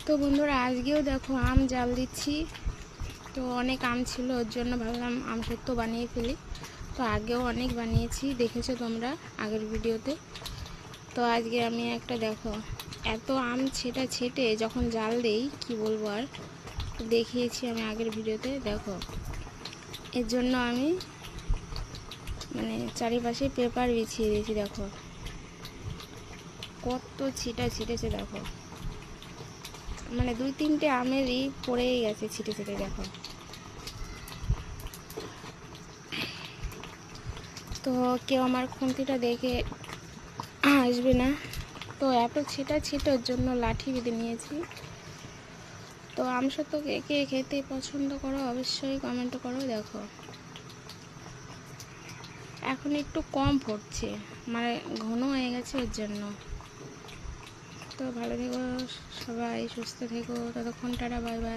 তো বন্ধুরা আজকেও দেখো আম জাল দিচ্ছি। তো অনেক আম ছিল, ওর জন্য ভাবলাম আম সত্য বানিয়ে ফেলি। তো আগেও অনেক বানিয়েছি, দেখেছো তোমরা আগের ভিডিওতে। তো আজকে আমি একটা দেখো এত আম ছেটে যখন জাল দেই কি বলবো আর, দেখিয়েছি আমি আগের ভিডিওতে। দেখো এর জন্য আমি মানে চারিপাশে পেপার বিছিয়ে দিয়েছি। দেখো কত ছিটেছে দেখো, মানে 2-3টে আমেরই পড়েই গেছে ছিটে দেখো। তো কেউ আমার খুন্তিটা দেখে আসবে না। তো এত ছিটার জন্য লাঠি বেঁধে নিয়েছি। তো আমসত্ত্ব কে কে খেতে পছন্দ করো অবশ্যই কমেন্ট করো। দেখো এখন একটু কম ফুটছে, মানে ঘন হয়ে গেছে ওর জন্য। তো ভালো থেকো সবাই, সুস্থ থেকো, ততক্ষণ টাটা, বাই বাই।